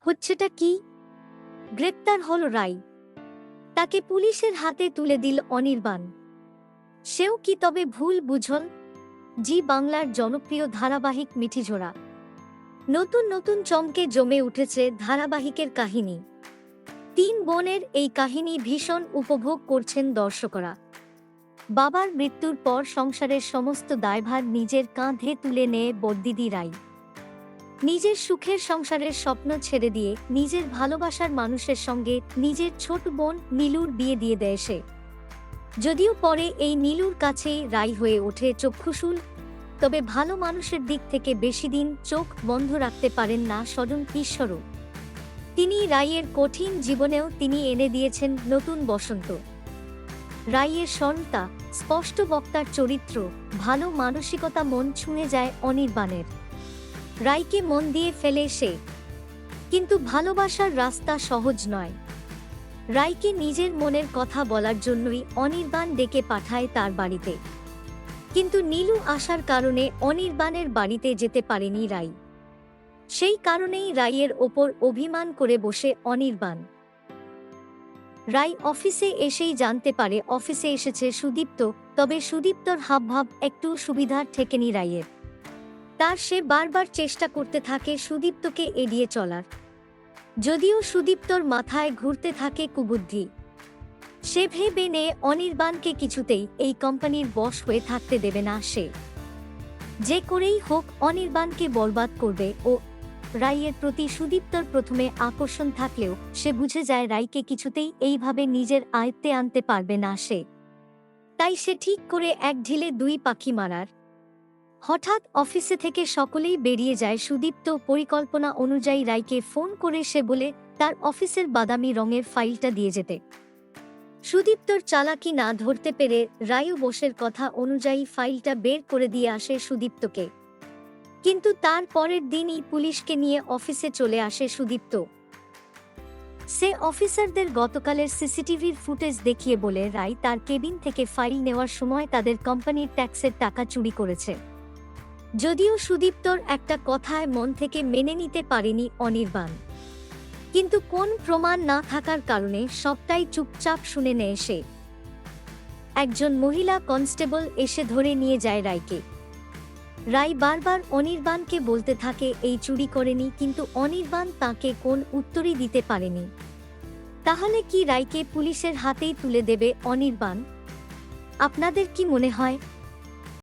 হচ্ছেটা কি? গ্রেপ্তার হল রাই। তাকে পুলিশের হাতে তুলে দিল অনির্বাণ। সেও কি তবে ভুল বুঝল? জি বাংলার জনপ্রিয় ধারাবাহিক মিঠিঝোড়া নতুন নতুন চমকে জমে উঠেছে ধারাবাহিকের কাহিনী। তিন বোনের এই কাহিনী ভীষণ উপভোগ করছেন দর্শকরা। বাবার মৃত্যুর পর সংসারের সমস্ত দায়ভার নিজের কাঁধে তুলে নেয় বড়দিদি রাই। নিজের সুখের সংসারের স্বপ্ন ছেড়ে দিয়ে নিজের ভালোবাসার মানুষের সঙ্গে নিজের ছোট বোন নীলুর বিয়ে দিয়ে দেয় সে। যদিও পরে এই নীলুর কাছেই রাই হয়ে ওঠে চক্ষুশূল, তবে ভালো মানুষের দিক থেকে বেশি দিন চোখ বন্ধ রাখতে পারেন না স্বয়ং ঈশ্বরও। তিনি রাইয়ের কঠিন জীবনেও তিনি এনে দিয়েছেন নতুন বসন্ত। রাইয়ের সরলতা, স্পষ্ট বক্তার চরিত্র, ভালো মানসিকতা মন ছুঁয়ে যায় অনির্বাণের। রাইকে মন দিয়ে ফেলে সে, কিন্তু ভালোবাসার রাস্তা সহজ নয়। রাইকে নিজের মনের কথা বলার জন্যই অনির্বাণ ডেকে পাঠায় তার বাড়িতে, কিন্তু নীলু আসার কারণে অনির্বাণের বাড়িতে যেতে পারেনি রাই। সেই কারণেই রাইয়ের ওপর অভিমান করে বসে অনির্বাণ। রাই অফিসে এসেই জানতে পারে অফিসে এসেছে সুদীপ্ত, তবে সুদীপ্তর হাবভাব একটু সুবিধার ঠেকেনি রাইয়ের। তার সে বারবার চেষ্টা করতে থাকে সুদীপ্তকে এড়িয়ে চলার, যদিও সুদীপ্তর মাথায় ঘুরতে থাকে কুবুদ্ধি। সে ভেবে নেয় অনির্বাণকে কিছুতেই এই কোম্পানির বস হয়ে থাকতে দেবে না সে। যে করেই হোক অনির্বাণকে বরবাদ করবে ও। রাইয়ের প্রতি সুদীপ্তর প্রথমে আকর্ষণ থাকলেও সে বুঝে যায় রাইকে কিছুতেই এইভাবে নিজের আয়ত্তে আনতে পারবে না সে। তাই সে ঠিক করে এক ঢিলে দুই পাখি মারার। হঠাৎ অফিসে থেকে সকলেই বেরিয়ে যায়। সুদীপ্ত পরিকল্পনা অনুযায়ী রাইকে ফোন করে সে বলে তার অফিসের বাদামি রঙের ফাইলটা দিয়ে যেতে। সুদীপ্তর চালাকি না ধরতে পেরে রায়ু বসের কথা অনুযায়ী ফাইলটা বের করে দিয়ে আসে সুদীপ্তকে, কিন্তু তার পরের দিনই পুলিশকে নিয়ে অফিসে চলে আসে সুদীপ্ত। সে অফিসারদের গতকালের সিসিটিভির ফুটেজ দেখিয়ে বলে রাই তার কেবিন থেকে ফাইল নেওয়ার সময় তাদের কোম্পানির ট্যাক্সের টাকা চুরি করেছে। যদিও সুদীপ্তর একটা কথায় মন থেকে মেনে নিতে পারেনি অনির্বাণ, কিন্তু কোন প্রমাণ না থাকার কারণে সবটাই চুপচাপ শুনে নেয় সে। একজন মহিলা কনস্টেবল এসে ধরে নিয়ে যায় রাইকে। রাই বারবার অনির্বাণকে বলতে থাকে এই চুরি করেনি, কিন্তু অনির্বাণ তাকে কোন উত্তরই দিতে পারেনি। তাহলে কি রাইকে পুলিশের হাতেই তুলে দেবে অনির্বাণ? আপনাদের কি মনে হয়?